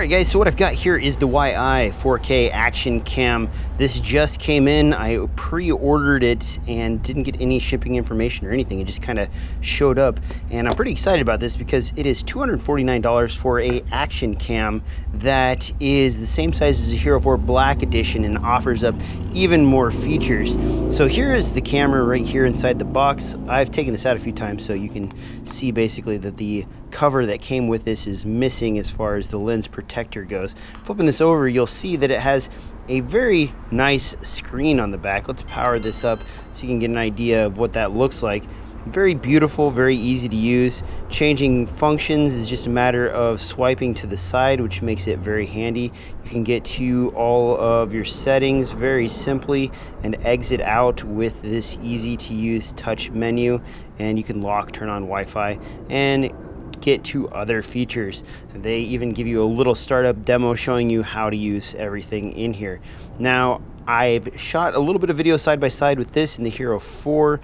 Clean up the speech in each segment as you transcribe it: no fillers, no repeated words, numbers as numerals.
Alright guys, so what I've got here is the YI 4K Action Cam. This just came in. I pre-ordered it and didn't get any shipping information or anything. It just kind of showed up, and I'm pretty excited about this because it is $249 for a Action Cam that is the same size as the Hero 4 Black Edition and offers up even more features. So here is the camera right here inside the box. I've taken this out a few times so you can see basically that the cover that came with this is missing as far as the lens protector goes. Flipping this over, you'll see that it has a very nice screen on the back. Let's power this up so you can get an idea of what that looks like. Very beautiful, very easy to use. Changing functions is just a matter of swiping to the side, which makes it very handy. You can get to all of your settings very simply and exit out with this easy to use touch menu, and you can lock, turn on Wi-Fi, and get to other features. They even give you a little startup demo showing you how to use everything in here. Now, I've shot a little bit of video side by side with this in the Hero 4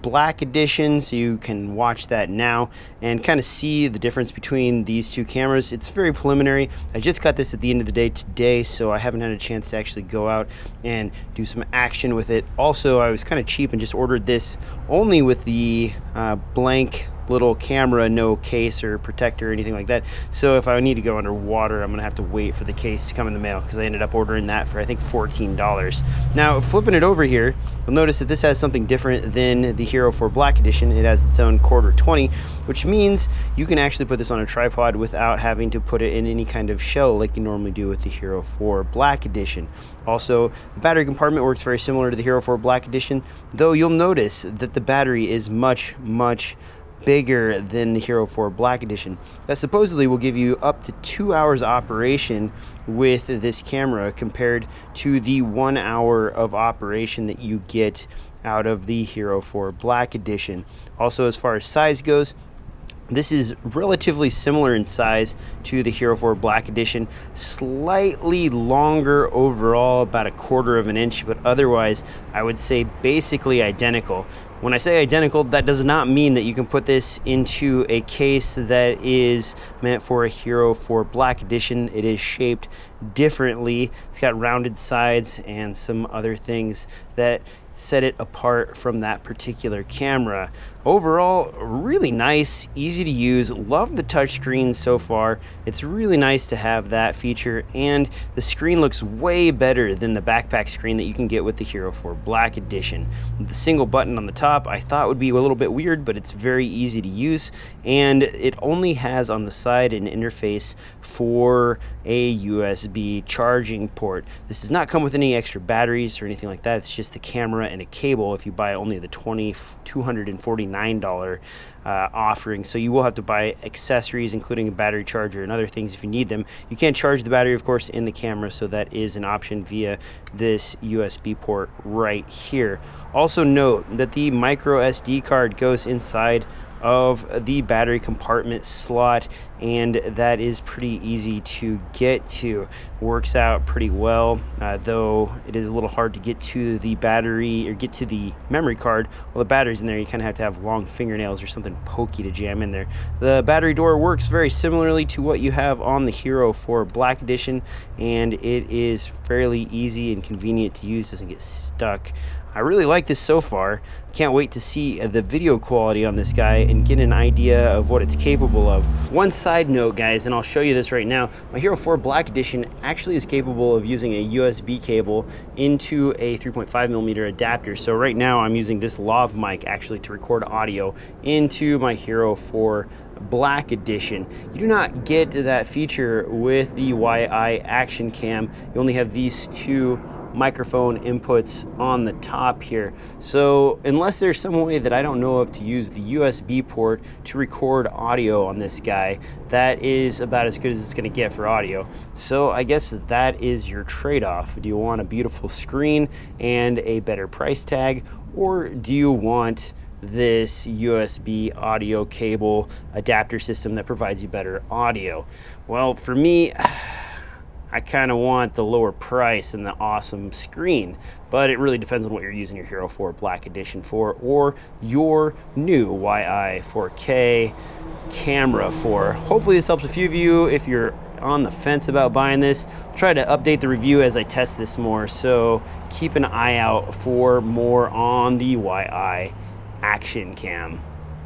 Black Edition, so you can watch that now and kind of see the difference between these two cameras. It's very preliminary. I just got this at the end of the day today, so I haven't had a chance to actually go out and do some action with it. Also, I was kind of cheap and just ordered this only with the blank little camera, no case or protector or anything like that. So if I need to go underwater, I'm gonna have to wait for the case to come in the mail, because I ended up ordering that for I think $14. Now, flipping it over here, you'll notice that this has something different than the Hero 4 Black Edition. It has its own quarter 20, which means you can actually put this on a tripod without having to put it in any kind of shell like you normally do with the Hero 4 Black Edition. Also, the battery compartment works very similar to the Hero 4 Black Edition, though you'll notice that the battery is much bigger than the Hero 4 Black Edition. That supposedly will give you up to 2 hours operation with this camera compared to the 1 hour of operation that you get out of the Hero 4 Black Edition. Also, as far as size goes, this is relatively similar in size to the Hero 4 Black Edition, slightly longer overall, about 1/4 of an inch, but otherwise I would say basically identical. When I say identical, that does not mean that you can put this into a case that is meant for a Hero 4 Black Edition. It is shaped differently. It's got rounded sides and some other things that set it apart from that particular camera. Overall, really nice, easy to use. Love the touchscreen so far. It's really nice to have that feature, and the screen looks way better than the backpack screen that you can get with the Hero 4 Black Edition. The single button on the top I thought would be a little bit weird, but it's very easy to use, and it only has on the side an interface for a USB charging port. This does not come with any extra batteries or anything like that. It's just the camera and a cable if you buy only the $249 offering. So you will have to buy accessories, including a battery charger and other things if you need them. You can't charge the battery, of course, in the camera, so that is an option via this USB port right here. Also note that the micro SD card goes inside of the battery compartment slot, and that is pretty easy to get to. Works out pretty well, though it is a little hard to get to the battery or get to the memory card. Well, the battery's in there, you kind of have to have long fingernails or something pokey to jam in there. The battery door works very similarly to what you have on the Hero 4 Black Edition, and it is fairly easy and convenient to use, doesn't get stuck. I really like this so far. Can't wait to see the video quality on this guy and get an idea of what it's capable of. One side note, guys, and I'll show you this right now. My Hero 4 Black Edition actually is capable of using a USB cable into a 3.5mm adapter. So right now I'm using this lav mic actually to record audio into my Hero 4 Black Edition. You do not get that feature with the YI Action Cam. You only have these two microphone inputs on the top here. So unless there's some way that I don't know of to use the USB port to record audio on this guy, that is about as good as it's going to get for audio. So I guess that is your trade-off. Do you want a beautiful screen and a better price tag, or do you want this USB audio cable adapter system that provides you better audio? Well, for me, I kind of want the lower price and the awesome screen, but it really depends on what you're using your Hero 4 Black Edition for, or your new YI 4K camera for. Hopefully this helps a few of you. If you're on the fence about buying this. I'll try to update the review as I test this more, so keep an eye out for more on the YI Action Cam.